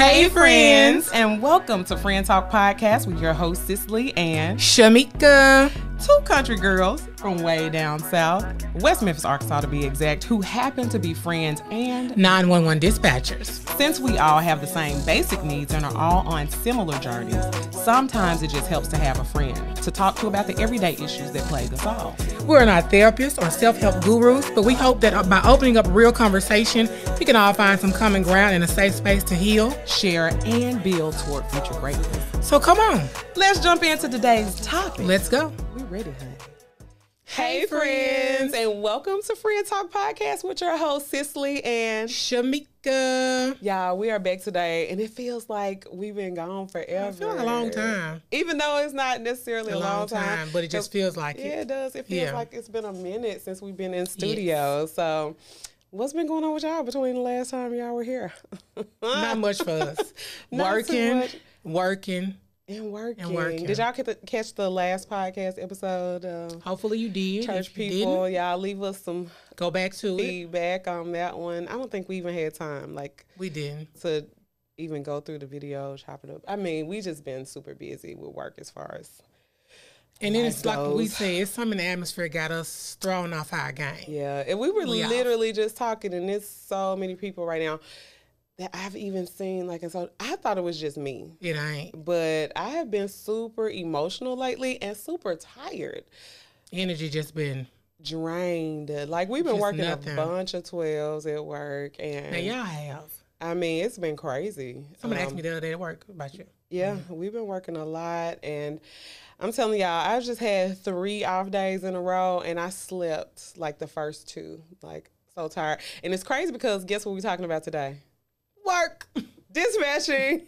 Hey, friends, and welcome to Fren Talk Podcast with your host, Cicely and Shamika. Two country girls from way down south, West Memphis, Arkansas to be exact, who happen to be friends and 911 dispatchers. Since we all have the same basic needs and are all on similar journeys, sometimes it just helps to have a friend to talk to about the everyday issues that plague us all. We're not therapists or self-help gurus, but we hope that by opening up a real conversation, we can all find some common ground and a safe space to heal, share, and build toward future greatness. So come on. Let's jump into today's topic. Let's go. We ready, honey. Hey, friends, and welcome to Fren Talk Podcast with your host, Cicely and Shamika. Y'all, we are back today, and it feels like we've been gone forever. It feels like a long time. Even though it's not necessarily a long time. But it just feels like it. Yeah, it does. It feels like it's been a minute since we've been in studio. Yes. So what's been going on with y'all between the last time y'all were here? Not much for us. Working. And working. Did y'all catch the last podcast episode? Hopefully you did. Church people, y'all leave us some feedback on that one. I don't think we even had time. We didn't. To even go through the video, chop it up. I mean, we just been super busy with work as far as. And then it's like we said, something in the atmosphere got us thrown off our game. Yeah, and we were literally just talking, and there's so many people right now that I've even seen, and so I thought it was just me. It ain't. But I have been super emotional lately and super tired. Energy just been drained. We've been working a bunch of 12s at work. And now y'all have. I mean, it's been crazy. Someone asked me the other day at work about you. Yeah, we've been working a lot. And I'm telling y'all, I've just had 3 off days in a row, and I slept the first 2. So tired. And it's crazy because guess what we're talking about today? Work. Dispatching.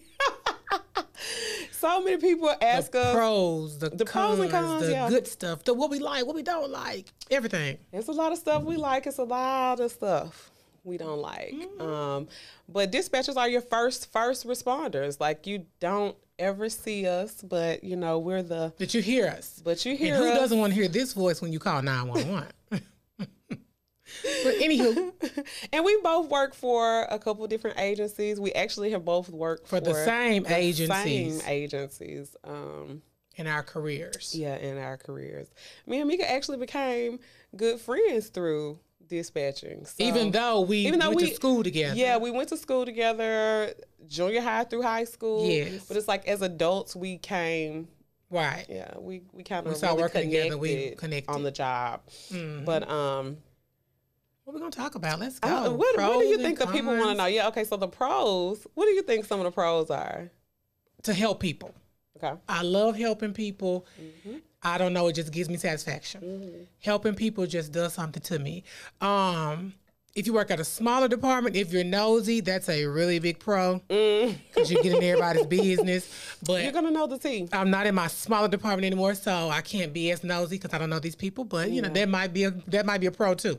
So many people ask us. The pros and cons, the good stuff, what we like, what we don't like, everything. It's a lot of stuff we like. It's a lot of stuff we don't like. Mm-hmm. But dispatchers are your first responders. You don't ever see us, but we're the. But you hear us. But you hear us. And who doesn't want to hear this voice when you call 911? But anywho. And we both work for a couple different agencies. We actually have both worked for the same agencies. In our careers. Yeah, in our careers. Me and Mika actually became good friends through dispatching. So, even though we went to school together. Yeah, we went to school together, junior high through high school. Yes. But it's as adults we came. Right. Yeah, we kind of we started working together. We connected on the job. Mm-hmm. But what are we going to talk about? Let's go. What do you think the people want to know? Yeah, okay, so the pros, what do you think some of the pros are? To help people. Okay. I love helping people. Mm-hmm. I don't know, it just gives me satisfaction. Mm-hmm. Helping people just does something to me. If you work at a smaller department, if you're nosy, that's a really big pro because you get in everybody's business. But you're going to know the tea. I'm not in my smaller department anymore, so I can't be as nosy because I don't know these people. But, that might be a pro too.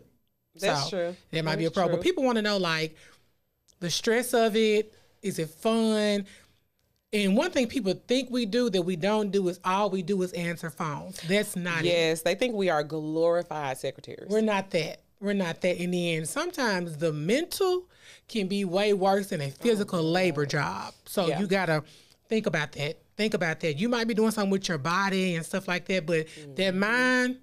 That's true. There might be a pro. But people want to know, the stress of it. Is it fun? And one thing people think we do that we don't do is all we do is answer phones. That's not it. Yes, they think we are glorified secretaries. We're not that. In the end, sometimes the mental can be way worse than a physical labor job. So you got to think about that. You might be doing something with your body and stuff like that, but that mind...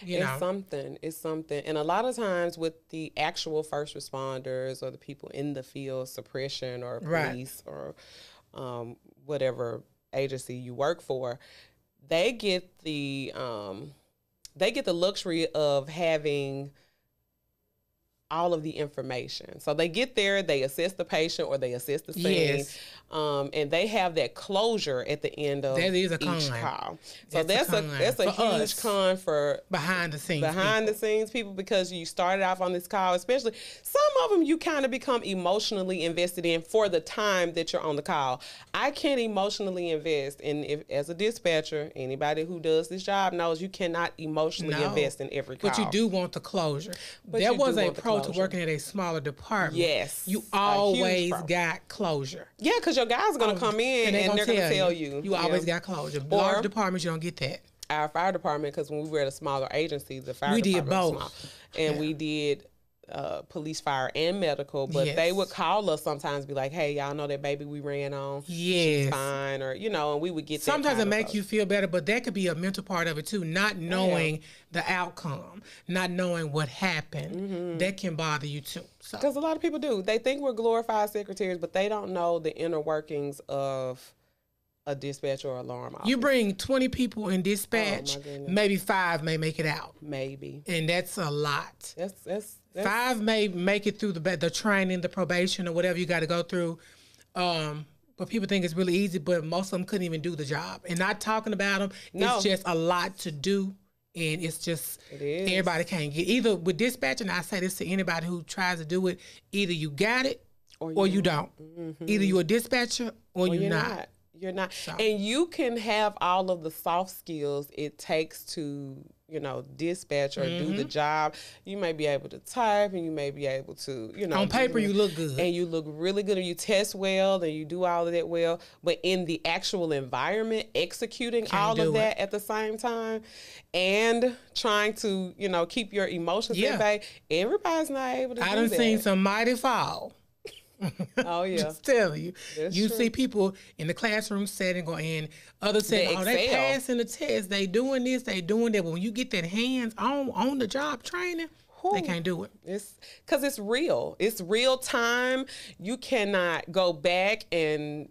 It's something. And a lot of times with the actual first responders or the people in the field, suppression or police or whatever agency you work for, they get the luxury of having all of the information. So they get there, they assess the patient or they assess the scene, and they have that closure at the end of each call. So that's a huge con for behind the scenes people because you started off on this call, especially some of them you kind of become emotionally invested in for the time that you're on the call. I can't emotionally invest as a dispatcher, anybody who does this job knows you cannot emotionally invest in every call. But you do want the closure. There was a pro to working at a smaller department. Yes. You always got closure. Yeah, because your guys are going to come in and they're going to tell you. You always got closure. Large departments, you don't get that. Our fire department, because when we were at a smaller agency, the fire department was small. And we did police, fire, and medical, but they would call us sometimes, be like, "Hey, y'all know that baby we ran on? She's fine," or and we would get. Sometimes it make you feel better, but that could be a mental part of it too. Not knowing the outcome, not knowing what happened, that can bother you too. Because a lot of people do. They think we're glorified secretaries, but they don't know the inner workings of a dispatch or alarm office. You bring 20 people in dispatch, maybe 5 may make it out. Maybe. And that's a lot. That's 5 may make it through the training, the probation, or whatever you got to go through. But people think it's really easy, but most of them couldn't even do the job. And not talking about them, it's just a lot to do. And it's just, everybody can't get, either with dispatching, I say this to anybody who tries to do it, either you got it or you don't. Either you're a dispatcher or you're not. You're not. So. And you can have all of the soft skills it takes to, dispatch or do the job. You may be able to type, and you may be able to, on paper you look good. And you look really good, and you test well, and you do all of that well. But in the actual environment, executing all of that at the same time and trying to, keep your emotions at bay, everybody's not able to do that. I done seen some mighty fall. Oh yeah, just telling you. You see people in the classroom setting or in other settings. They passing the test. They doing this. They doing that. But when you get that hands on the job training, they can't do it. It's because it's real. It's real time. You cannot go back and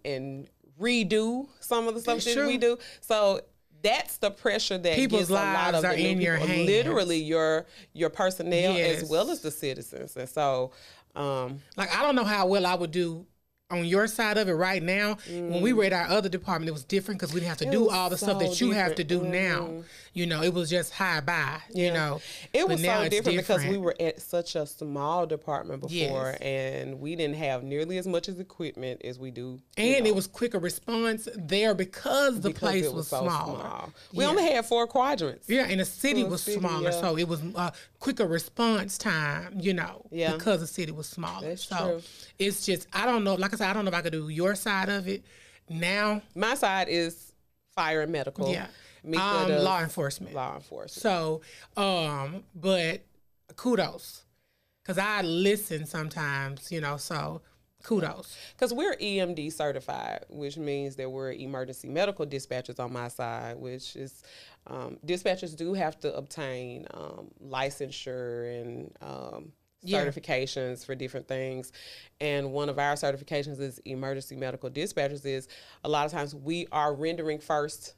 redo some of the stuff that we do. So that's the pressure that people's lives are in your hands. Literally, your personnel as well as the citizens, and so. I don't know how well I would do on your side of it right now. When we were at our other department, it was different because we didn't have to do all the stuff that you have to do now. It was just high by, It was so different because we were at such a small department before, and we didn't have nearly as much as equipment as we do. And it was quicker response there because the place was so smaller. We only had 4 quadrants. Yeah, and the city was smaller, so it was quicker response time, because the city was smaller. That's true. It's just, I don't know, like I said, I don't know if I could do your side of it now. My side is fire and medical. Yeah. Law enforcement. So, but kudos. Because I listen sometimes, so kudos. Because we're EMD certified, which means that we're emergency medical dispatchers on my side, which is, dispatchers do have to obtain licensure and certifications for different things. And one of our certifications is emergency medical dispatchers. Is a lot of times we are rendering first.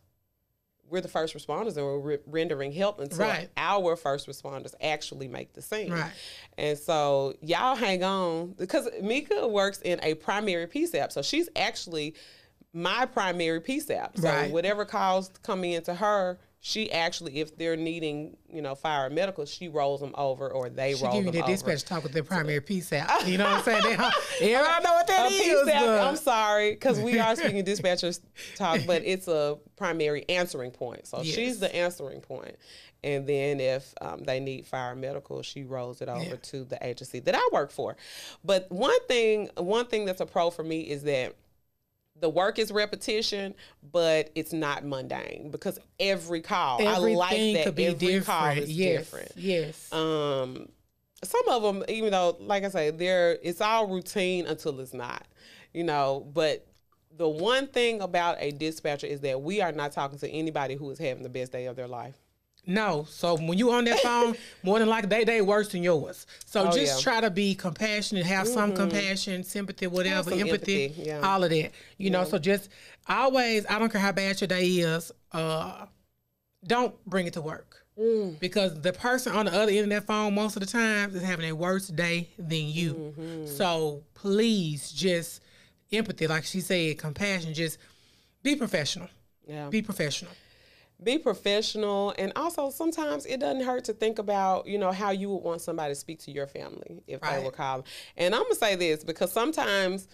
We're the first responders, and we're rendering help until our first responders actually make the scene. Right. And so y'all hang on, because Mika works in a primary PSAP, so she's actually my primary PSAP. So whatever calls come into her, she actually, if they're needing, fire or medical, she rolls them over, or they roll them over. She give you the dispatch talk with their primary PSAP. You know what I'm saying? Everybody know what that is. PSAP, I'm sorry, because we are speaking dispatchers talk, but it's a primary answering point. So she's the answering point. And then if they need fire or medical, she rolls it over to the agency that I work for. But one thing that's a pro for me is that the work is repetition, but it's not mundane, because every call, I like that every different. Call is different. Yes. Some of them, even though, like I say, it's all routine until it's not, but the one thing about a dispatcher is that we are not talking to anybody who is having the best day of their life. No. So when you on that phone, more than likely they worse than yours. So try to be compassionate, have some compassion, sympathy, whatever, empathy, all of that. You know, so just always, I don't care how bad your day is, don't bring it to work. Because the person on the other end of that phone most of the time is having a worse day than you. So please, just empathy, like she said, compassion, just be professional. Yeah. Be professional. Be professional, and also sometimes it doesn't hurt to think about, how you would want somebody to speak to your family if they were calling. And I'm gonna say this because sometimes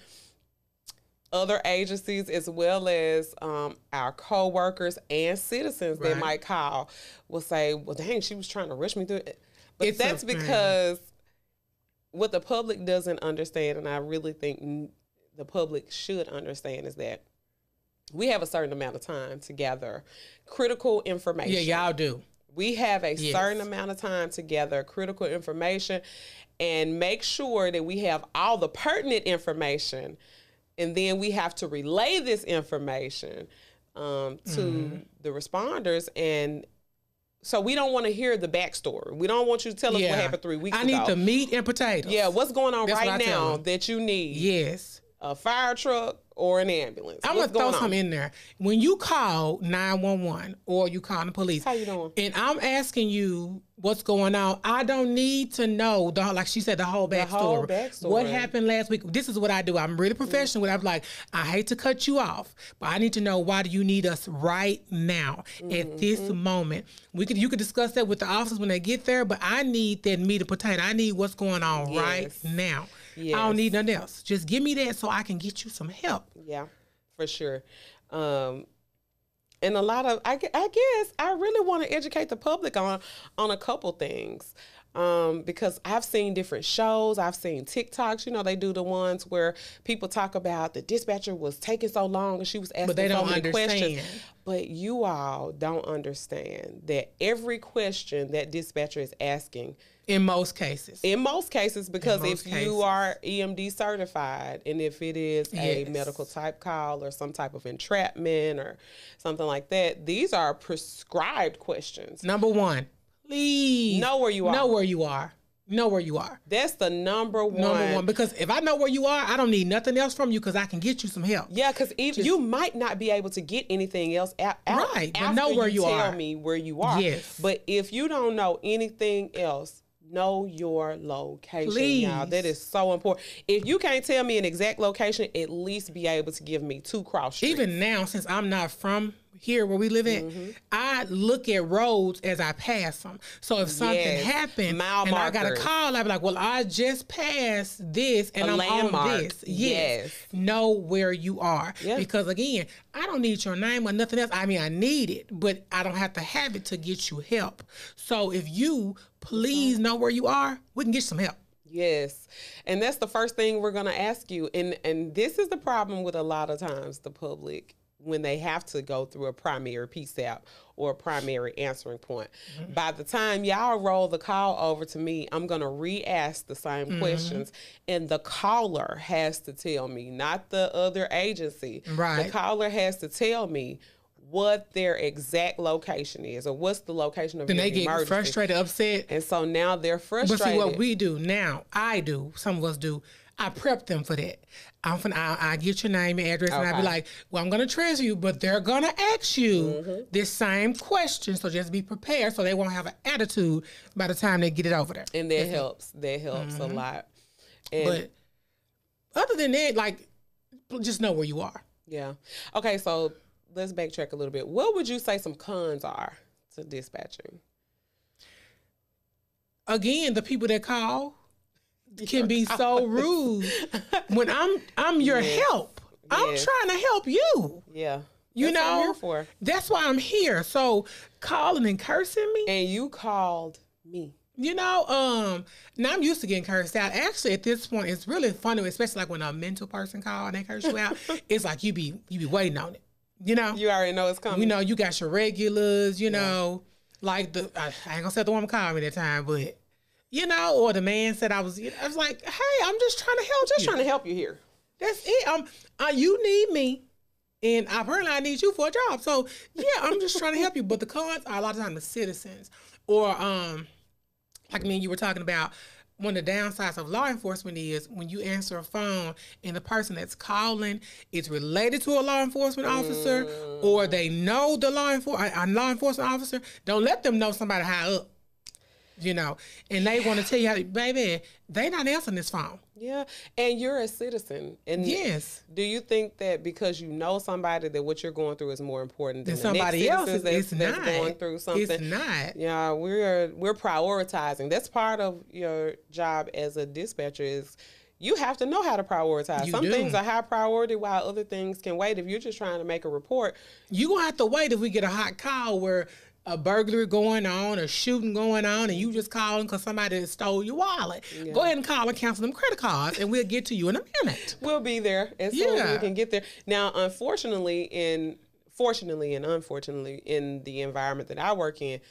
other agencies, as well as our co-workers and citizens that might call, will say, well, dang, she was trying to rush me through it. But that's because what the public doesn't understand, and I really think the public should understand, is that we have a certain amount of time to gather critical information. Yeah, y'all do. We have a certain amount of time to gather critical information, and make sure that we have all the pertinent information. And then we have to relay this information to the responders. And so we don't want to hear the backstory. We don't want you to tell us what happened 3 weeks ago. I need the meat and potatoes. Yeah, what's going on right now that you need? Yes. A fire truck or an ambulance. I'm going to throw something in there. When you call 911 or you call the police. How you doing? And I'm asking you what's going on. I don't need to know, like she said, the whole backstory. What happened last week? This is what I do. I'm really professional. I'm like, I hate to cut you off, but I need to know, why do you need us right now at this moment? You could discuss that with the officers when they get there, but I need that meat and potato. I need what's going on right now. Yes. I don't need nothing else. Just give me that so I can get you some help. Yeah, for sure. And a lot of, I guess, I really want to educate the public on a couple things. Because I've seen different shows. I've seen TikToks. You know, they do the ones where people talk about the dispatcher was taking so long and she was asking so many questions. But you all don't understand that every question that dispatcher is asking, in most cases, because if you are EMD certified, and if it is a medical type call or some type of entrapment or something like that, these are prescribed questions. Number one, please know where you are. Know where you are. Know where you are. That's the number one. Number one, because if I know where you are, I don't need nothing else from you, because I can get you some help. Yeah, because you might not be able to get anything else out right, after but know where you are. Tell me where you are. Yes. But if you don't know anything else, know your location. Please. Y'all. That is so important. If you can't tell me an exact location, at least be able to give me 2 cross streets. Even now, since I'm not from here where we live at, I look at roads as I pass them. So if something happened and I got a call, I'd be like, well, I just passed this and I'm on this. Yes. Know where you are. Yeah. Because again, I don't need your name or nothing else. I mean, I need it, but I don't have to have it to get you help. So if you please know where you are, we can get some help. Yes. And that's the first thing we're going to ask you. And this is the problem with a lot of times the public, when they have to go through a primary PSAP or a primary answering point. By the time y'all roll the call over to me, I'm going to re-ask the same questions. And the caller has to tell me, not the other agency. Right. The caller has to tell me what their exact location is, or what's the location of your emergency. Then they get frustrated, upset. And so now they're frustrated. But see, what we do now, some of us do, I prep them for that. I get your name and address, and I be like, well, I'm going to transfer you, but they're going to ask you this same question, so just be prepared so they won't have an attitude by the time they get it over there. And that helps. That helps a lot. And but other than that, like, just know where you are. Yeah. Okay, so let's backtrack a little bit. What would you say some cons are to dispatching? Again, the people that call can be so rude. When I'm your help. I'm trying to help you. Yeah. You know, what I'm here for. That's why I'm here. So calling and cursing me. And you called me. You know, now I'm used to getting cursed out. Actually, at this point, it's really funny, especially like when a mental person calls and they curse you out. It's like you be waiting on it. You know, you already know it's coming. You know, you got your regulars. You know, like I ain't gonna say the woman called me that time, but you know, or the man said I was like, hey, I'm just trying to help you. Just trying to help you here. That's it. You need me, and apparently I need you for a job. So yeah, I'm just trying to help you. But the cons are a lot of times the citizens, or like me and you were talking about. One of the downsides of law enforcement is when you answer a phone and the person that's calling is related to a law enforcement officer, or they know the law enforcement officer. Don't let them know somebody high up. You know, and they want to tell you, baby, they not answering this phone. Yeah, and you're a citizen. And yes. Do you think that because you know somebody that what you're going through is more important than somebody else that's going through something? It's not. Yeah, we're prioritizing. That's part of your job as a dispatcher is you have to know how to prioritize. Some things are high priority while other things can wait. If you're just trying to make a report, you're going to have to wait if we get a hot call where a burglary going on, a shooting going on, and you just calling because somebody stole your wallet. Yeah. Go ahead and call and cancel them credit cards, and we'll get to you in a minute. We'll be there as soon as we can get there. Now, fortunately and unfortunately, in the environment that I work in,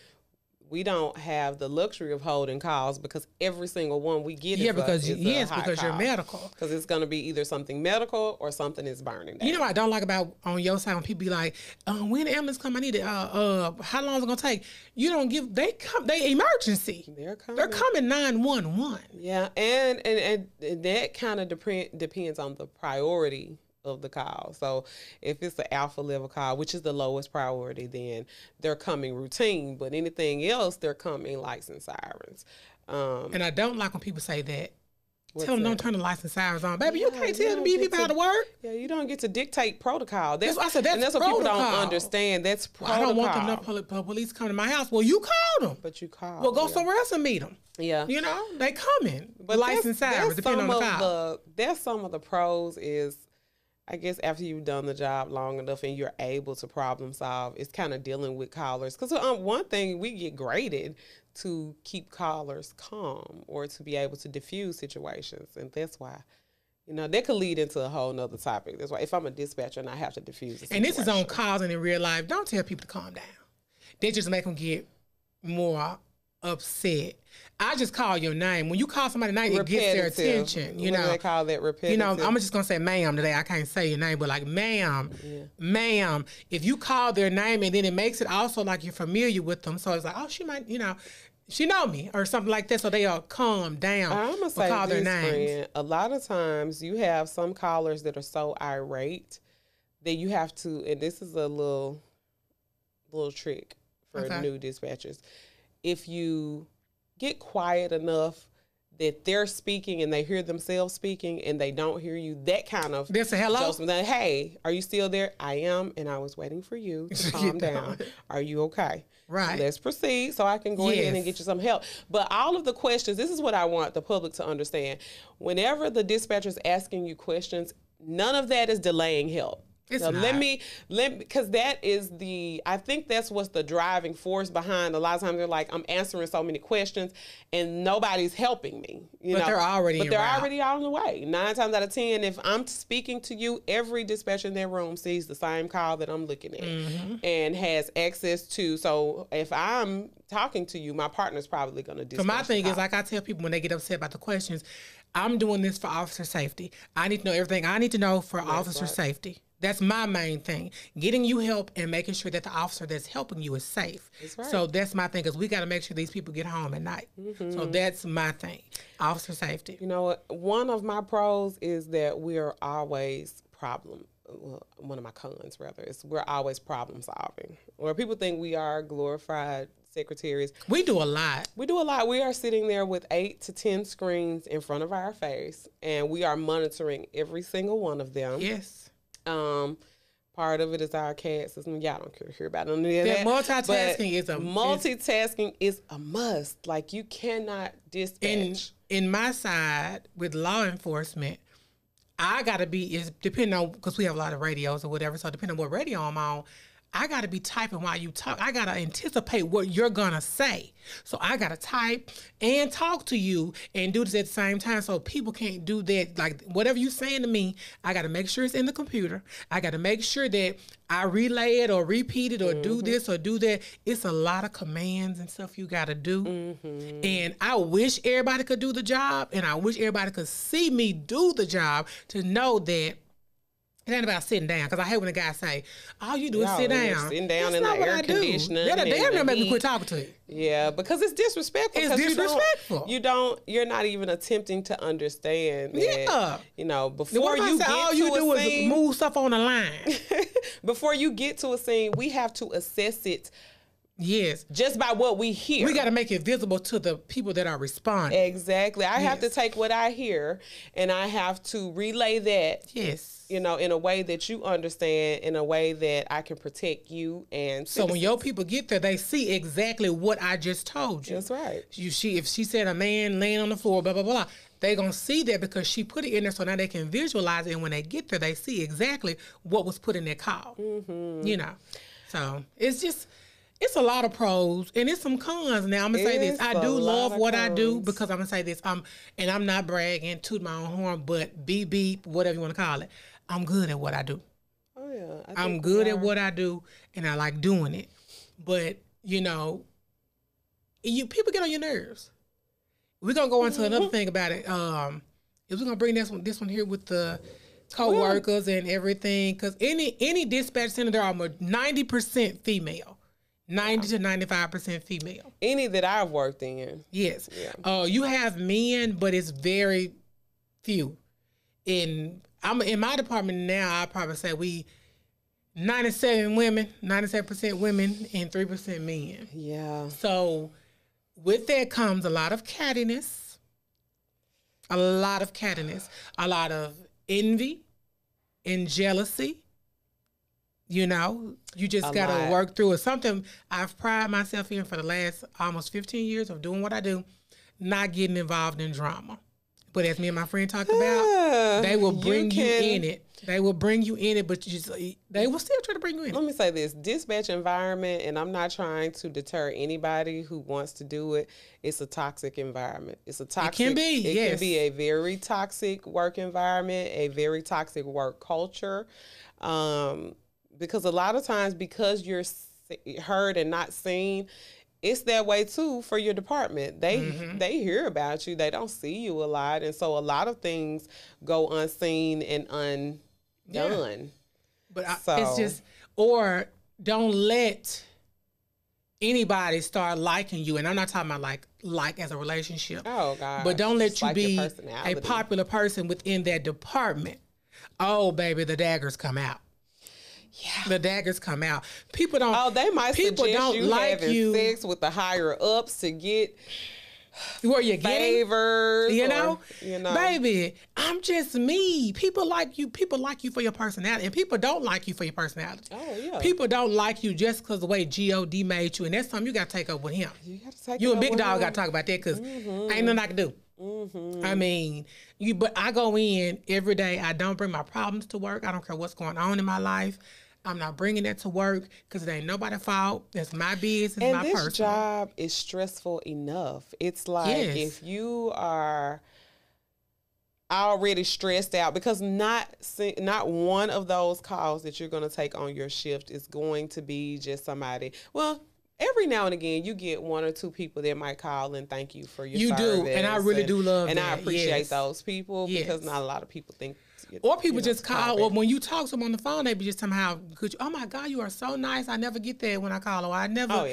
we don't have the luxury of holding calls because every single one we get because you're medical. Because it's going to be either something medical or something is burning down. You know what I don't like about on your side when people be like, when the ambulance come, I need it. How long is it going to take? You don't give. They come. They emergency. They're coming. They're coming 911. Yeah, and that kind of depends on the priority of the call. So if it's the alpha level call, which is the lowest priority, then they're coming routine. But anything else, they're coming lights and sirens. And I don't like when people say that. Tell them don't turn the lights and sirens on. Baby, you can't tell the people how to work. Yeah, you don't get to dictate protocol. That's what people don't understand. That's protocol. I don't want the police come to my house. Well, you called them. But you called. Well, go somewhere else and meet them. Yeah. You know, they coming. But lights and sirens, depending on the call. That's some of the pros is, I guess after you've done the job long enough and you're able to problem solve, it's kind of dealing with callers. Because one thing, we get graded to keep callers calm or to be able to diffuse situations. And that's why, you know, that could lead into a whole nother topic. That's why if I'm a dispatcher and I have to diffuse a situation. And this is on calls and in real life, don't tell people to calm down. They just make them get more upset. I just call your name. When you call somebody's name, it gets their attention. You know, they call that repetitive. You know, I'm just gonna say ma'am today. I can't say your name, but like ma'am, ma'am. If you call their name and then it makes it also like you're familiar with them, so it's like, oh, she might, you know, she know me or something like that. So they all calm down. I'm gonna say call their names. A lot of times you have some callers that are so irate that you have to, and this is a little trick for new dispatchers. If you get quiet enough that they're speaking and they hear themselves speaking and they don't hear you, that kind of... That's a hello? Hey, are you still there? I am, and I was waiting for you to calm down. Are you okay? Right. Let's proceed so I can go ahead and get you some help. But all of the questions, this is what I want the public to understand. Whenever the dispatcher is asking you questions, none of that is delaying help. It's now, not. Because that is I think that's what's the driving force behind. A lot of times they're like, I'm answering so many questions and nobody's helping me. But they're already on the way. 9 times out of 10, if I'm speaking to you, every dispatcher in their room sees the same call that I'm looking at and has access to. So if I'm talking to you, my partner's probably going to dispatch. So my thing is, like I tell people when they get upset about the questions, I'm doing this for officer safety. I need to know everything I need to know for officer safety. That's my main thing. Getting you help and making sure that the officer that's helping you is safe. That's right. So that's my thing, because we got to make sure these people get home at night. So that's my thing, officer safety. You know what? One of my pros is that we are always one of my cons, rather, is we're always problem solving. Where people think we are glorified secretaries. We do a lot. We are sitting there with 8 to 10 screens in front of our face, and we are monitoring every single one of them. Yes. Part of it is our CAD system. Y'all don't hear about none of that. Multitasking is a must. Like, you cannot dispatch. In my side with law enforcement, I gotta depending on, because we have a lot of radios or whatever. So depending on what radio I'm on, I got to be typing while you talk. I got to anticipate what you're going to say. So I got to type and talk to you and do this at the same time, so people can't do that. Like, whatever you're saying to me, I got to make sure it's in the computer. I got to make sure that I relay it or repeat it or do this or do that. It's a lot of commands and stuff you got to do. And I wish everybody could do the job, and I wish everybody could see me do the job to know that it ain't about sitting down, because I hate when the guys say, all you do is sit down. Sitting down in the air conditioning. That'll damn near make me quit talking to you. Yeah, because it's disrespectful. It's disrespectful. You're not even attempting to understand that, you know, before you get to a scene. All you do is move stuff on the line. Before you get to a scene, we have to assess it. Yes. Just by what we hear. We got to make it visible to the people that are responding. Exactly. I have to take what I hear and I have to relay that. Yes. You know, in a way that you understand, in a way that I can protect you and so when your people get there, they see exactly what I just told you. That's right. If she said a man laying on the floor, blah, blah, blah, they're going to see that because she put it in there, so now they can visualize it. And when they get there, they see exactly what was put in their call. You know, so it's a lot of pros and it's some cons. Now I'm gonna say this: I do love what I do, because I'm gonna say this. And I'm not bragging, toot my own horn, but beep, whatever you want to call it. I'm good at what I do. Oh yeah, I'm good at what I do, and I like doing it. But you know, people get on your nerves. We're gonna go into another thing about it. Is we're gonna bring this one here with the co-workers and everything, because any dispatch center, there are 90% female. 90 to 95% female. Any that I've worked in. Yes. Yeah. You have men, but it's very few. In my department now, I probably say we 97% women, and 3% men. Yeah. So with that comes a lot of cattiness, a lot of envy and jealousy. You know, you just got to work through it. Something I've prided myself in for the last almost 15 years of doing what I do, not getting involved in drama. But as me and my friend talked about, they will bring you in it. They will bring you in it, but they will still try to bring you in. Let me say this. Dispatch environment, and I'm not trying to deter anybody who wants to do it, it's a toxic environment. It can be a very toxic work environment, a very toxic work culture. Because a lot of times, because you're heard and not seen, it's that way too for your department. They hear about you. They don't see you a lot. And so a lot of things go unseen and undone. Yeah. But it's just, or don't let anybody start liking you. And I'm not talking about like as a relationship. Oh, God. But don't let you be a popular person within that department. Oh, baby, the daggers come out. Yeah, the daggers come out. People don't. Oh, they might suggest you having sex with the higher ups to get where you're favors. You know, baby. I'm just me. People like you. People like you for your personality, and people don't like you for your personality. Oh yeah. People don't like you just because the way God made you, and that's something you got to take up with him. You got to take. You and Big Dog got to talk about that because ain't nothing I can do. I mean, but I go in every day. I don't bring my problems to work. I don't care what's going on in my life. I'm not bringing that to work because it ain't nobody's fault. That's my business, my personal. And this job is stressful enough. It's like if you are already stressed out, because not one of those calls that you're going to take on your shift is going to be just somebody. Well, every now and again, you get one or two people that might call and thank you for your service. You do, and I really do love that. And I appreciate those people because not a lot of people think. Or people just call, or when you talk to them on the phone, they be just somehow, oh my God, you are so nice. I never get that when I call, or I never,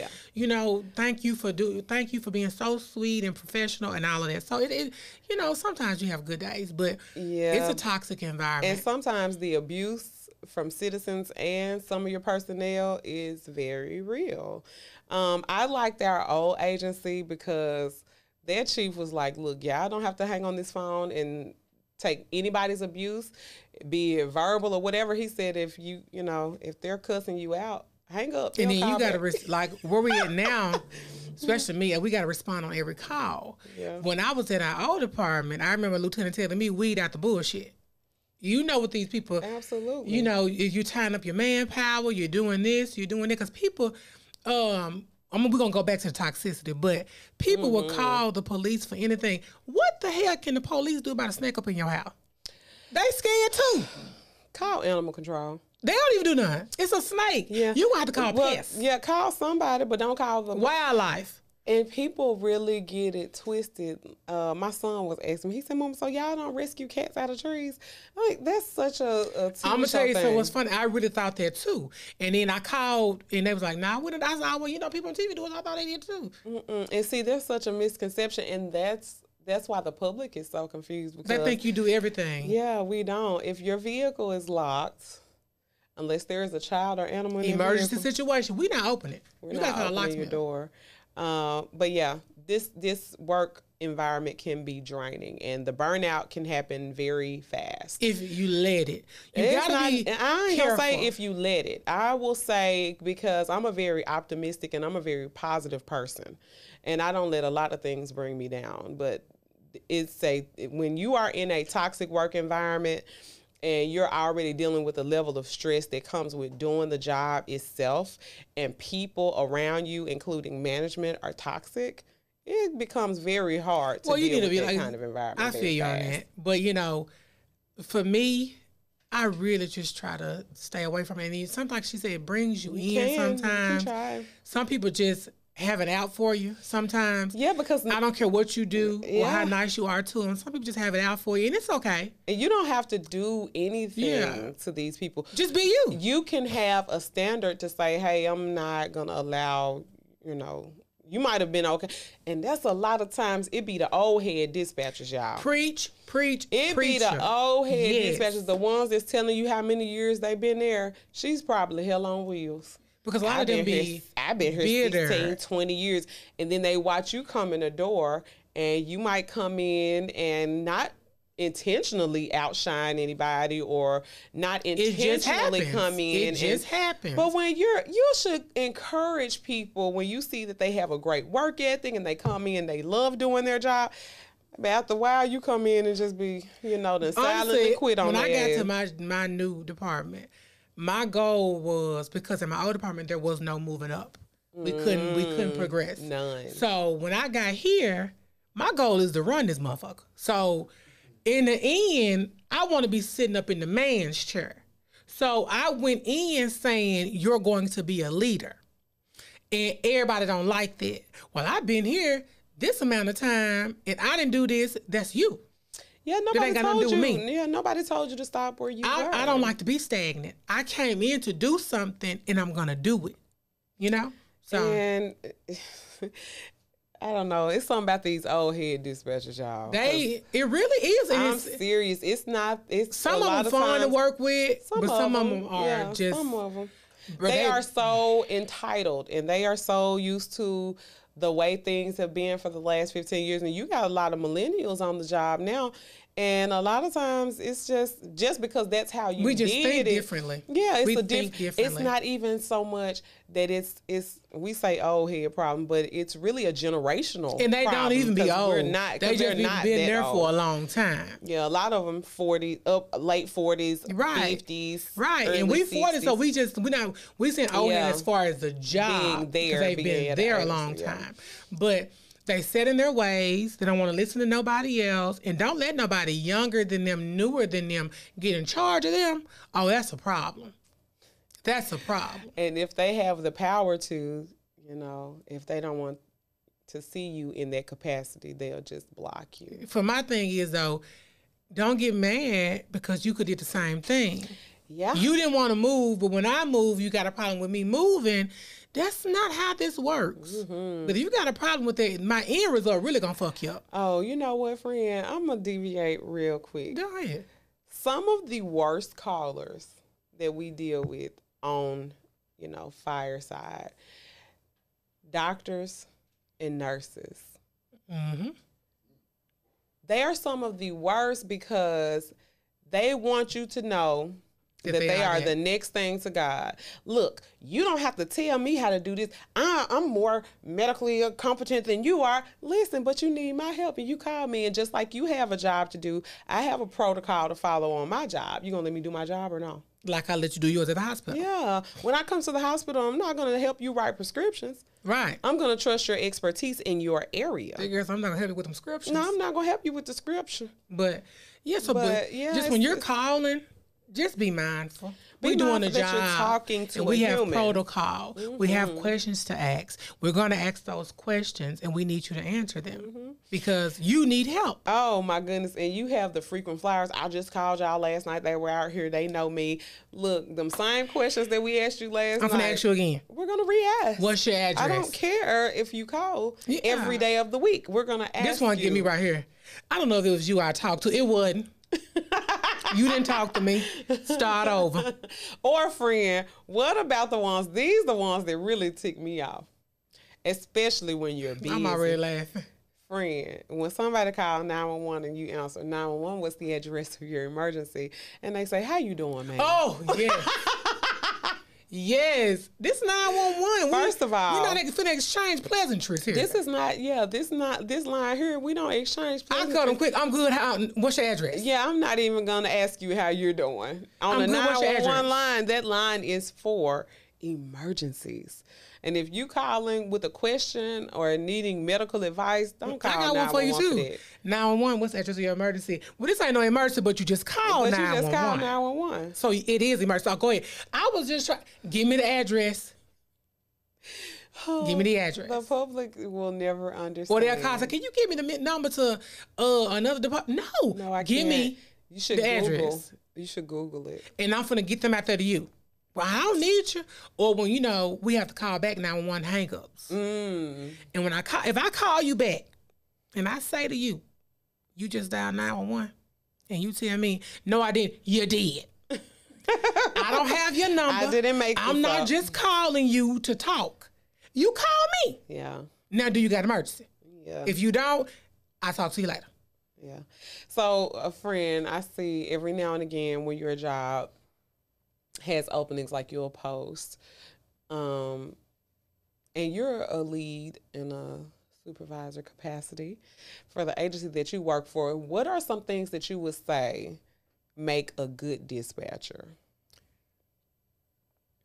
thank you for being so sweet and professional and all of that. So it sometimes you have good days, but it's a toxic environment. And sometimes the abuse from citizens and some of your personnel is very real. I liked our old agency because their chief was like, look, y'all don't have to hang on this phone and take anybody's abuse, be it verbal or whatever. He said, if if they're cussing you out, hang up. And then you got to, like where we at now, especially me, we got to respond on every call. Yeah. When I was at our old department, I remember Lieutenant telling me, weed out the bullshit. You know what these people, absolutely. You're tying up your manpower, you're doing this, you're doing that. Because people, we're going to go back to the toxicity, but people will call the police for anything. What the hell can the police do about a snake up in your house? They scared too. Call animal control. They don't even do nothing. It's a snake. Yeah. You have to call pests. Yeah, call somebody, but don't call the wildlife. And people really get it twisted. My son was asking me, he said, Mom, so y'all don't rescue cats out of trees? I'm like, that's such a I'm going to tell you something what's funny. I really thought that too. And then I called and they was like, nah, I said, well, people on TV do it. I thought they did too. And see, there's such a misconception. And that's why the public is so confused. Because they think you do everything. Yeah, we don't. If your vehicle is locked, unless there is a child or animal in emergency situation, we not open it. We're not opening your door. But yeah, this work environment can be draining, and the burnout can happen very fast if you let it. I ain't gonna say if you let it. I will say, because I'm a very optimistic and I'm a very positive person, and I don't let a lot of things bring me down. But when you are in a toxic work environment and you're already dealing with a level of stress that comes with doing the job itself, and people around you, including management, are toxic, it becomes very hard to deal with that kind of environment. I feel you on that. But, for me, I really just try to stay away from it. And sometimes she said it brings you in sometimes. Try. Some people just have it out for you sometimes. Yeah, because I don't care what you do or how nice you are to them. Some people just have it out for you, and it's okay. And you don't have to do anything to these people. Just be you. You can have a standard to say, hey, I'm not going to allow, you might have been okay. And that's a lot of times, it be the old head dispatchers, y'all. Preach. It be the old head dispatchers, the ones that's telling you how many years they've been there. She's probably hell on wheels. Because a lot of them I've been here 16, 20 years. And then they watch you come in the door, and you might come in and not intentionally outshine anybody or not intentionally come in. It just happens. But when you should encourage people when you see that they have a great work ethic and they come in, they love doing their job. But after a while, you come in and just be, the silently quit on when I got ass. to my new department, my goal was, because in my old department there was no moving up. We couldn't progress. None. So when I got here, my goal is to run this motherfucker. So in the end, I want to be sitting up in the man's chair. So I went in saying, you're going to be a leader. And everybody don't like that. Well, I've been here this amount of time and I didn't do this. That's you. Yeah, nobody told you. Yeah, nobody told you to stop where you were. I don't like to be stagnant. I came in to do something, and I'm gonna do it. So, and I don't know. It's something about these old head dispatchers, y'all. It really is. I'm serious. It's not. It's some of them fun to work with, but some of them are just. Some of them. They are so entitled, and they are so used to the way things have been for the last 15 years. And you got a lot of millennials on the job now. And a lot of times it's just because that's how you we just did think it. Differently. Yeah, we think differently. It's not even so much that it's we say old head problem, but it's really a generational and they problem, don't even be old. They just been there for a long time. Yeah, a lot of them 40 late 40s, right. 50s, right. And we 40, so we saying old head as far as the job because they've been there a long time, but. They set in their ways. They don't want to listen to nobody else. And don't let nobody younger than them, newer than them, get in charge of them. Oh, that's a problem. That's a problem. And if they have the power to, if they don't want to see you in that capacity, they'll just block you. For my thing is, though, don't get mad because you could do the same thing. Yeah. You didn't want to move, but when I move, you got a problem with me moving. That's not how this works. Mm-hmm. But if you got a problem with it, my end result really gonna fuck you up. Oh, you know what, friend? I'm gonna deviate real quick. Go ahead. Some of the worst callers that we deal with on, fireside, doctors and nurses. Mm-hmm. They are some of the worst because they want you to know that they are the next thing to God. Look, you don't have to tell me how to do this. I'm more medically competent than you are. Listen, but you need my help, and you call me, and just like you have a job to do, I have a protocol to follow on my job. You gonna let me do my job or no? Like I let you do yours at the hospital. Yeah. When I come to the hospital, I'm not gonna help you write prescriptions. Right. I'm gonna trust your expertise in your area. I guess I'm not gonna help you with them prescriptions. No, I'm not gonna help you with the prescription. But just when you're calling. Just be mindful. We're doing a job. You're talking to and we have human. Protocol. Mm-hmm. We have questions to ask. We're going to ask those questions, and we need you to answer them because you need help. Oh, my goodness. And you have the frequent flyers. I just called y'all last night. They were out here. They know me. Look, them same questions that we asked you last night. I'm going to ask you again. We're going to re-ask. What's your address? I don't care if you call every day of the week. We're going to ask you. This one get me right here. I don't know if it was you I talked to. It wasn't. You didn't talk to me. Start over. Or friend, what about the ones, these the ones that really tick me off. Especially when you're busy. I'm already laughing. Friend, when somebody calls 911 and you answer 911, what's the address of your emergency? And they say, how you doing, man? Oh, yes. Yes, this 911. First of all, we're not finna exchange pleasantries here. This is not. Yeah, this line here. We don't exchange pleasantries. I cut them quick. I'm good. What's your address? Yeah, I'm not even gonna ask you how you're doing. On the 911 line, that line is for emergencies. And if you calling with a question or needing medical advice, don't call 911. I got one for you too. 911, what's the address of your emergency? Well, this ain't no emergency, but you just called 911. You just called 911. So it is emergency. So go ahead. I was just trying. Give me the address. Give me the address. The public will never understand. Or they'll call, say, can you give me the number to another department? No, I can't. Me you should the Google. Address. You should Google it. And I'm finna get them out there to you. Well, I don't need you. Or when, we have to call back 911 hang-ups. And when if I call you back and I say to you, you just dialed 911, and you tell me, no, I didn't, you did. I don't have your number. I didn't make I'm not up. Just calling you to talk. You call me. Yeah. Now, do you got an emergency? Yeah. If you don't, I'll talk to you later. Yeah. So, a friend, I see every now and again when your job has openings, like you'll post, and you're a lead in a supervisor capacity for the agency that you work for. What are some things that you would say make a good dispatcher?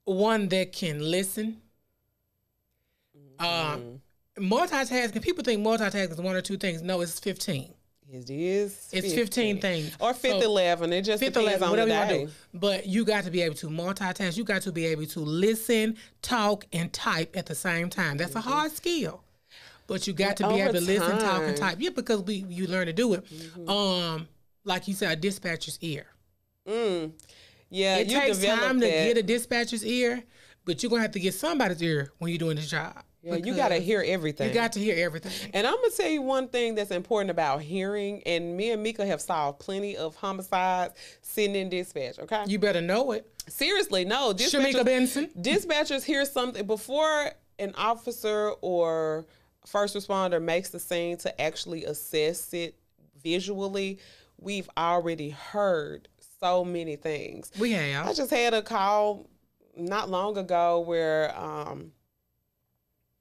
One that can listen. Multitasking. People think multitasking is one or two things. No, it's 15. It is. It's 15 things. Or 11. It just depends on the day. But you got to be able to multitask. You got to be able to listen, talk, and type at the same time. That's a hard skill. But you got to be able to listen, talk, and type. Yeah, because you learn to do it. Like you said, a dispatcher's ear. Yeah, it takes time to get a dispatcher's ear, but you're going to have to get somebody's ear when you're doing this job. Yeah, you got to hear everything. You got to hear everything. And I'm going to tell you one thing that's important about hearing, and me and Mika have solved plenty of homicides sitting in dispatch, okay? You better know it. Seriously, no. Shamika Benson. Dispatchers hear something before an officer or first responder makes the scene to actually assess it visually. We've already heard so many things. We have. I just had a call not long ago where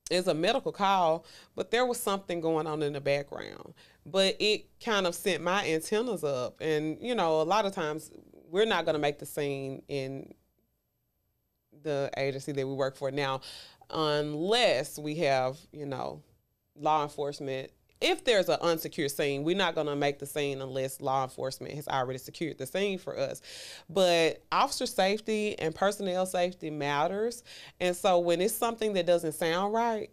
it's a medical call, but there was something going on in the background. But it kind of sent my antennas up. And, a lot of times we're not going to make the scene in the agency that we work for now unless we have, law enforcement. If there's an unsecured scene, we're not going to make the scene unless law enforcement has already secured the scene for us. But officer safety and personnel safety matters. And so when it's something that doesn't sound right,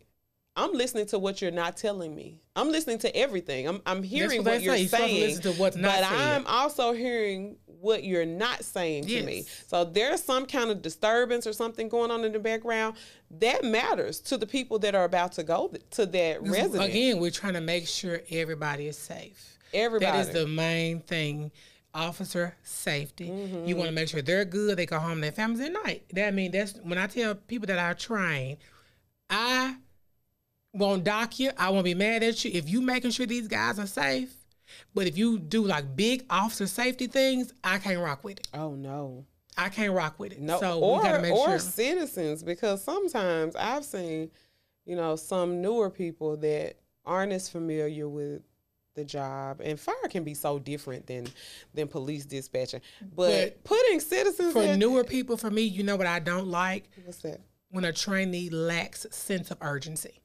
I'm listening to what you're not telling me. I'm listening to everything. I'm hearing what you're saying, but I'm also hearing what you're not saying to me. So there's some kind of disturbance or something going on in the background that matters to the people that are about to go to that residence. Again, we're trying to make sure everybody is safe. Everybody. That is the main thing. Officer safety. You want to make sure they're good. They go home to their families at night. That's when I tell people that I train, I won't dock you. I won't be mad at you if you making sure these guys are safe. But if you do like big officer safety things, I can't rock with it. Oh no, I can't rock with it. No, so we gotta make sure. Citizens, because sometimes I've seen, some newer people that aren't as familiar with the job, and fire can be so different than police dispatching. But putting citizens for newer people, for me, you know what I don't like? What's that? When a trainee lacks sense of urgency.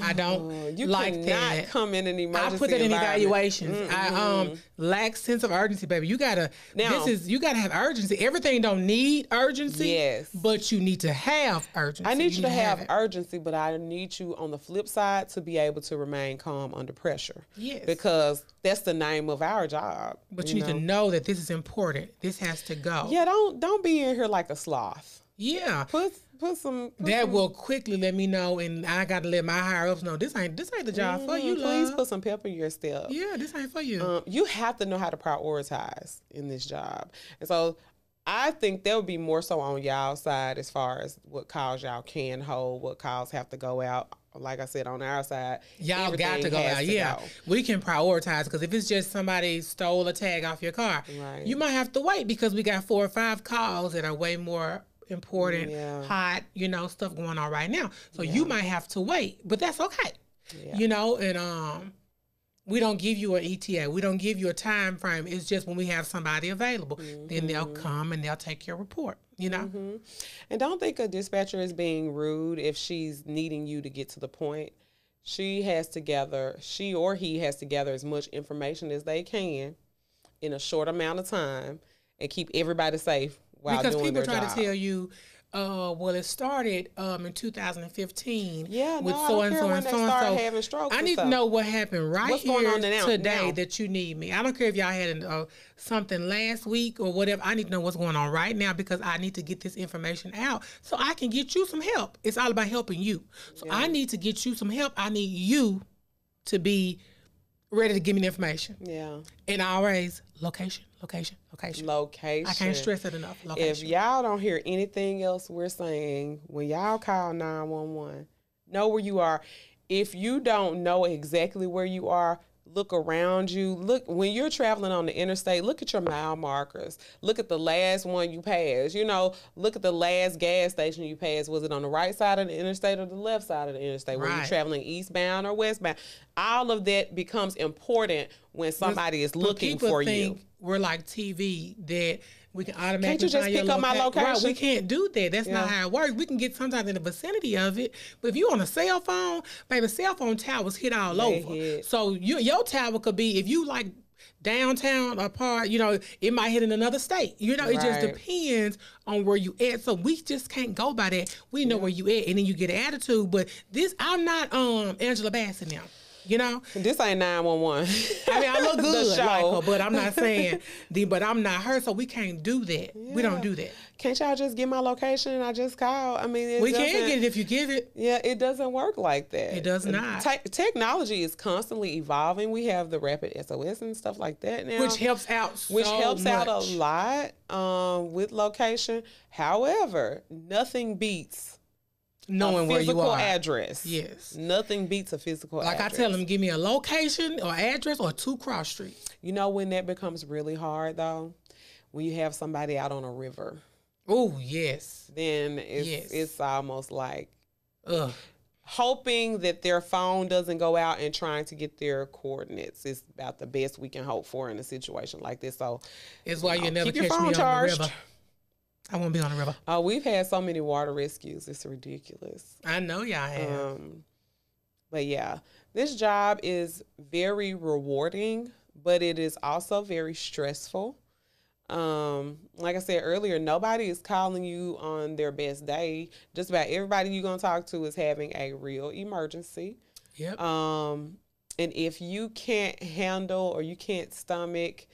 I don't you like cannot that. Come in an emergency. I put that in evaluations. I lack sense of urgency, baby. You gotta have urgency. Everything don't need urgency. Yes, but you need to have urgency. I need you to have urgency, but I need you on the flip side to be able to remain calm under pressure. Yes, because that's the name of our job. But you need to know that this is important. This has to go. Yeah, don't be in here like a sloth. Yeah, that will quickly let me know, and I got to let my higher ups know this ain't the job for you. Please love. Put some pep in your step. Yeah, this ain't for you. You have to know how to prioritize in this job, and so I think that would be more so on y'all side as far as what calls y'all can hold, what calls have to go out. Like I said, on our side, y'all got to go out. Yeah, we can prioritize, because if it's just somebody stole a tag off your car, right, you might have to wait, because we got 4 or 5 calls that are way more important, hot, stuff going on right now. So you might have to wait, but that's okay. And we don't give you an ETA. We don't give you a time frame. It's just when we have somebody available, then they'll come and they'll take your report, And don't think a dispatcher is being rude if she's needing you to get to the point. She or he has to gather as much information as they can in a short amount of time and keep everybody safe while doing their job. Because people try to tell you, Well, it started in 2015. Yeah, with no, so I and don't so care and when so they and start so. having strokes. I need to know what happened What's here going on today now? that you need me. I don't care if y'all had something last week or whatever. I need to know what's going on right now because I need to get this information out so I can get you some help. It's all about helping you. So I need to get you some help. I need you to be ready to give me the information. Yeah. And always location. I can't stress it enough. Location. If y'all don't hear anything else we're saying, when y'all call 911, know where you are. If you don't know exactly where you are, look around you. Look, when you're traveling on the interstate, look at your mile markers. Look at the last one you passed. You know, look at the last gas station you passed. Was it on the right side of the interstate or the left side of the interstate? Were you traveling eastbound or westbound? All of that becomes important when somebody is looking for you. We're like TV that we can automatically. Can't you just pick up my location? Right, we can't do that. That's not how it works. We can get sometimes in the vicinity of it, but if you on a cell phone, baby, cell phone towers hit all over. So your tower could be, if you like downtown or part, you know, it might hit in another state. You know, it just depends on where you at. So we just can't go by that. We know where you at, and then you get an attitude. But this, I'm not Angela Bassett now. You know, this ain't 911. I mean, I look good like her, but I'm not saying but I'm not her, so we can't do that. Yeah. We don't do that. Can't y'all just get my location and I just call? I mean, we can get it if you give it. Yeah, it doesn't work like that. It does not. Technology is constantly evolving. We have the rapid SOS and stuff like that now, which helps out out a lot with location. However, nothing beats knowing where you are. Physical address. Yes. Nothing beats a physical address. Like I tell them, give me a location or address or 2 cross streets. You know when that becomes really hard, though? When you have somebody out on a river. Oh, yes. Then it's almost like hoping that their phone doesn't go out and trying to get their coordinates is about the best we can hope for in a situation like this. So it's why you never keep catch your phone me charged. On the river. I won't be on the river. We've had so many water rescues. It's ridiculous. I know y'all have. But yeah, this job is very rewarding, but it is also very stressful. Like I said earlier, nobody is calling you on their best day. Just about everybody you're going to talk to is having a real emergency. Yep. And if you can't handle or you can't stomach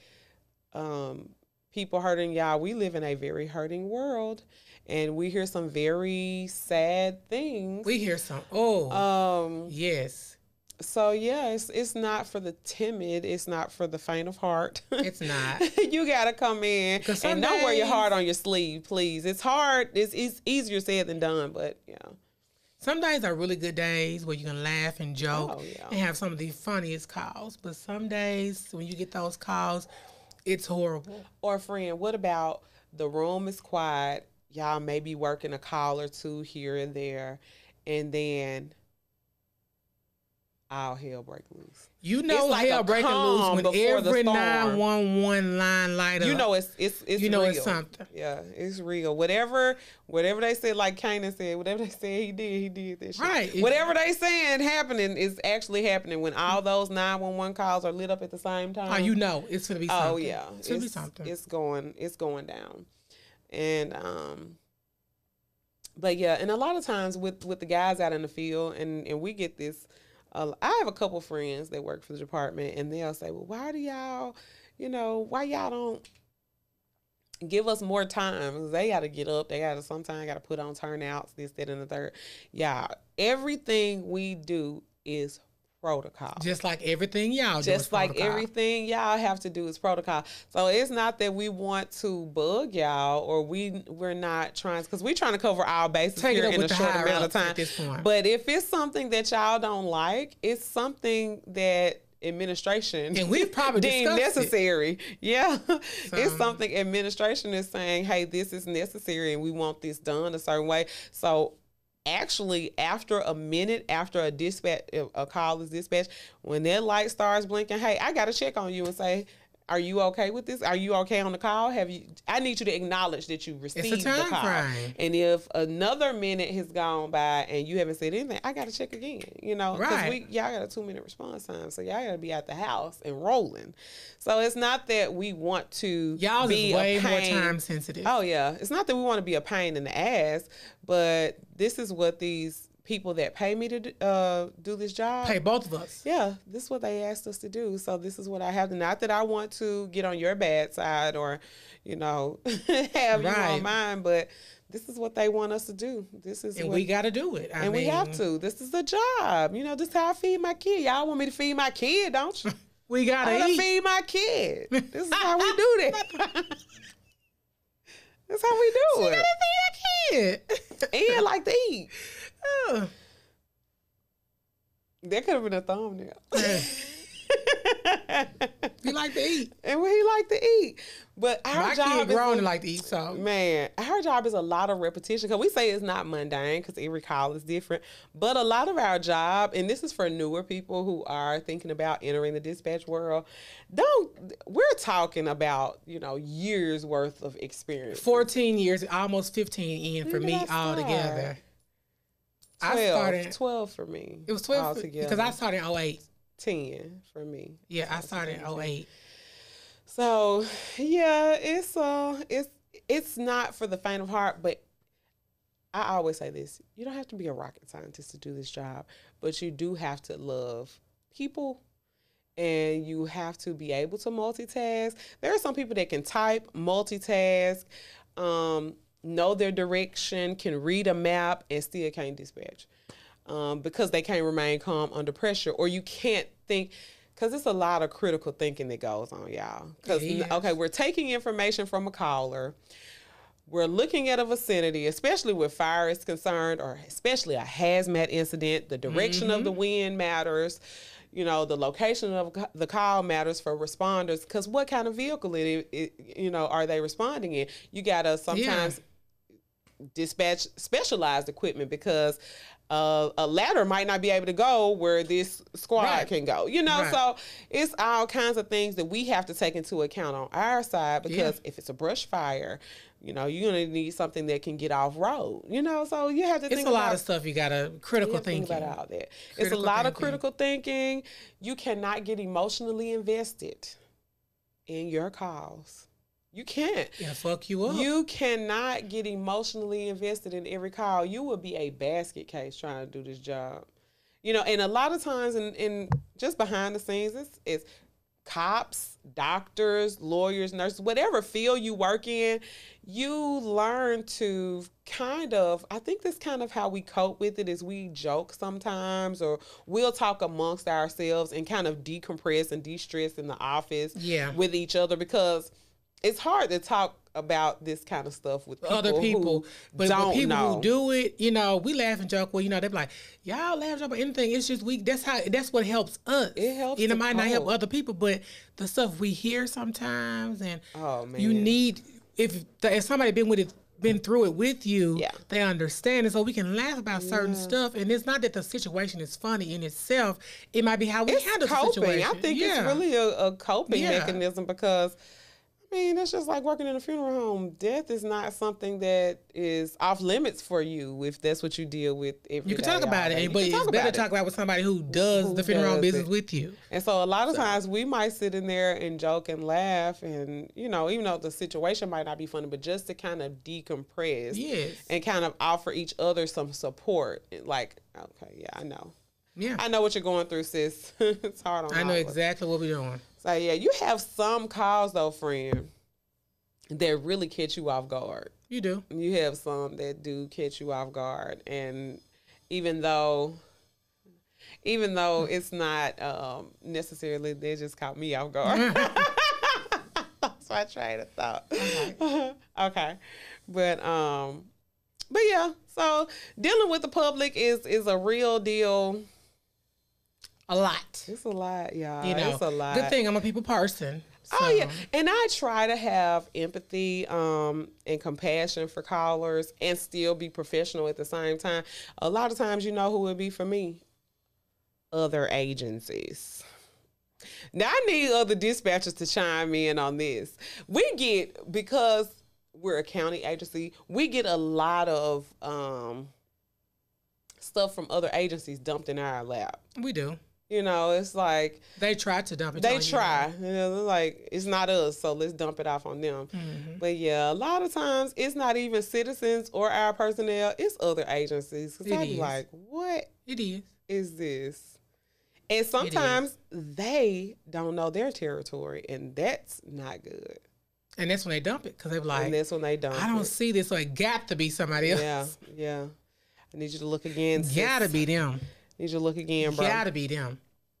people hurting y'all, we live in a very hurting world, and we hear some very sad things. We hear some. Yes. So yeah, it's not for the timid. It's not for the faint of heart. It's not. You gotta come in and don't wear your heart on your sleeve, please. It's hard. It's easier said than done, but yeah. Some days are really good days where you can laugh and joke and have some of the funniest calls. But some days when you get those calls, it's horrible. Or friend, what about the room is quiet, y'all may be working a call or two here and there, and then all hell break loose. You know, like hell breaking loose when every 911 line light up. You know it's real. It's something. Yeah, it's real. Whatever they said, like Kanan said, whatever they said he did that shit. Right. Whatever they saying happening is actually happening when all those 911 calls are lit up at the same time. Oh, you know it's gonna be something. Oh yeah, it's gonna be something. It's going down, and but yeah, and a lot of times with the guys out in the field, and we get this. I have a couple friends that work for the department, and they'll say, well, why y'all don't give us more time? Because they got to get up. They sometimes got to put on turnouts, this, that, and the third. Yeah, everything we do is protocol. Just like everything y'all do. Just like everything y'all have to do is protocol. So it's not that we want to bug y'all or we're not trying, because we're trying to cover our bases here in a short amount of time. But if it's something that y'all don't like, it's something that administration and we've probably deemed necessary. Yeah. It's something administration is saying, hey, this is necessary and we want this done a certain way. So actually, after a minute, after a call is dispatched, when that light starts blinking, hey, I got to check on you and say, are you okay with this? Are you okay on the call? I need you to acknowledge that you received the call. Frame. And if another minute has gone by and you haven't said anything, I got to check again, you know, because y'all got a 2-minute response time. So y'all got to be at the house and rolling. So it's not that we want to Y'all be is way more time sensitive. Oh yeah. It's not that we want to be a pain in the ass, but this is what these people that pay me to do this job. Pay both of us. Yeah, this is what they asked us to do. So this is what I have to. Not that I want to get on your bad side or, you know, have you on mine, but this is what they want us to do. We got to do it. We have to. This is a job. You know, this is how I feed my kid. Y'all want me to feed my kid, don't you? We got to eat. Feed my kid. This is how we do that. That's how we do it. You gotta feed our kid. And like to eat. That could have been a thumbnail. He like to eat. And he like to eat. But our job kid grown and like to eat, so. Man, our job is a lot of repetition. Because we say it's not mundane because every call is different. But a lot of our job, and this is for newer people who are thinking about entering the dispatch world, we're talking about, you know, years worth of experience. 14 years, almost 15 in for me altogether. 12 for me. It was 12 altogether. Because I started in 08. 10 for me. Yeah, I started in 08. So yeah, it's not for the faint of heart, but I always say this: you don't have to be a rocket scientist to do this job, but you do have to love people, and you have to be able to multitask. There are some people that can type, multitask, know their direction, can read a map, and still can't dispatch because they can't remain calm under pressure, or you can't think. Because it's a lot of critical thinking that goes on, y'all. Because, okay, we're taking information from a caller. We're looking at a vicinity, especially where fire is concerned, or especially a hazmat incident. The direction of the wind matters. You know, the location of the call matters for responders. Because what kind of vehicle are they responding in? You got to sometimes dispatch specialized equipment because a ladder might not be able to go where this squad can go, you know? So it's all kinds of things that we have to take into account on our side because if it's a brush fire, you know, you're going to need something that can get off road, you know? So you have to think about... It's a lot of stuff you got to... Critical thinking. Think about all that. It's a lot of critical thinking. You cannot get emotionally invested in your calls. You can't. Yeah, fuck you up. You cannot get emotionally invested in every call. You will be a basket case trying to do this job. You know, and a lot of times in just behind the scenes, it's cops, doctors, lawyers, nurses, whatever field you work in, you learn to I think that's kind of how we cope with it is we joke sometimes or we'll talk amongst ourselves and kind of decompress and de-stress in the office with each other because it's hard to talk about this kind of stuff with other people, but with people who do it, you know, we laugh and joke. Well, you know, they're like, y'all laugh and joke about anything. It's just that's what helps us. It helps. It might not help other people, but the stuff we hear sometimes, and you need if somebody been through it with you, they understand it, so we can laugh about certain stuff. And it's not that the situation is funny in itself. It might be how we handle the situation. I think it's really a coping mechanism because. I mean, it's just like working in a funeral home. Death is not something that is off limits for you if that's what you deal with every day. You can talk about it, but it's better to talk about it with somebody who does the funeral home business with you. And so a lot of times we might sit in there and joke and laugh and, you know, even though the situation might not be funny, but just to kind of decompress and kind of offer each other some support. Like, okay, yeah, I know. Yeah. I know what you're going through, sis. It's hard on I know exactly what we're doing. So, yeah, you have some calls, though, friend, that really catch you off guard. You do. You have some that do catch you off guard. And even though it's not necessarily, they just caught me off guard. That's my train of thought. Okay. But yeah, so dealing with the public is a real deal. A lot. It's a lot, y'all. You know, it's a lot. Good thing I'm a people person. So. Oh, yeah. And I try to have empathy and compassion for callers and still be professional at the same time. A lot of times, you know who it would be for me? Other agencies. Now, I need other dispatchers to chime in on this. Because we're a county agency, we get a lot of stuff from other agencies dumped in our lap. We do. You know, it's like they try to dump it. They try. You know, like, it's not us, so let's dump it off on them. Mm-hmm. But yeah, a lot of times it's not even citizens or our personnel; it's other agencies. Because I be like, "What? Is this?" And sometimes they don't know their territory, and that's not good. And that's when they dump it, because they're like, and that's when they dump it. I don't see this, so it got to be somebody else. Yeah. I need you to look again. Gotta be them. Need you to look again, bro. Gotta be them.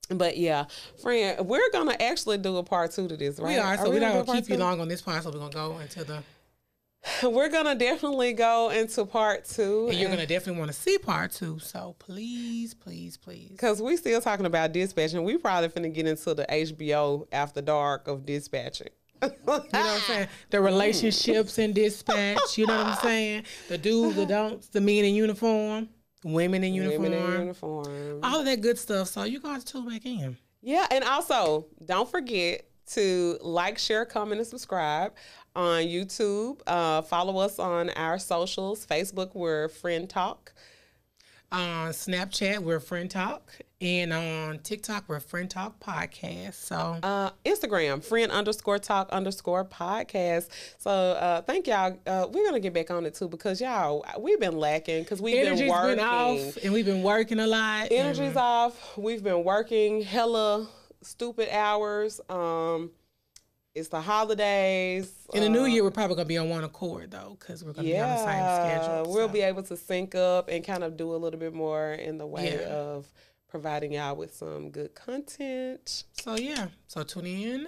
But yeah, friend, we're gonna actually do a part 2 to this, right? We are, so we're not gonna keep you long on this part, so we're gonna go into the... We're gonna definitely go into part 2. And you're gonna definitely want to see part 2, so please. Because we still talking about dispatching. We probably finna get into the HBO After Dark of dispatching. You know what I'm saying? The relationships in dispatch, you know what I'm saying? The do's, the don'ts, the men in uniform. Women in uniform. All of that good stuff. So you got to tune back in. Yeah, and also don't forget to like, share, comment, and subscribe on YouTube. Follow us on our socials. Facebook, we're Fren Talk. On Snapchat, we're Fren Talk. And on TikTok, we're Fren Talk Podcast. So Instagram, Fren_Talk_podcast. So thank y'all. We're gonna get back on it too, because y'all, we've been lacking, because we've been working. Been off, and we've been working a lot. Energy's off. We've been working hella stupid hours. It's the holidays. In the new year, we're probably going to be on one accord, though, because we're going to be on the same schedule. We'll be able to sync up and kind of do a little bit more in the way of providing y'all with some good content. So, So, tune in.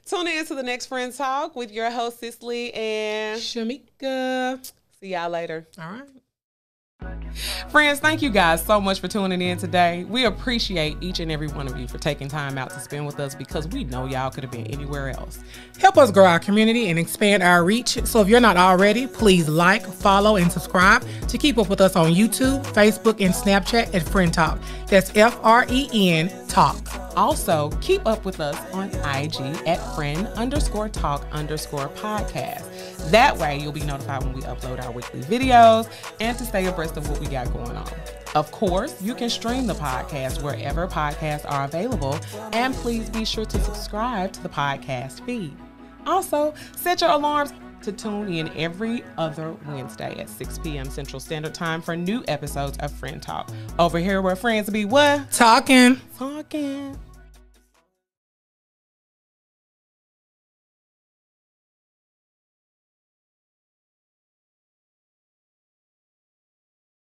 Tune in to the next Fren Talk with your host, Cicely and Shamika. See y'all later. All right. Friends, thank you guys so much for tuning in today. We appreciate each and every one of you for taking time out to spend with us, because we know y'all could have been anywhere else. Help us grow our community and expand our reach. So if you're not already, please like, follow, and subscribe to keep up with us on YouTube, Facebook, and Snapchat at Fren Talk. That's FREN Talk. Also, keep up with us on IG at Fren_Talk_podcast. That way, you'll be notified when we upload our weekly videos and to stay abreast of what we got going on. Of course, you can stream the podcast wherever podcasts are available, and please be sure to subscribe to the podcast feed. Also, set your alarms to tune in every other Wednesday at 6 p.m. Central Standard Time for new episodes of Fren Talk. Over here where friends be what? Talking.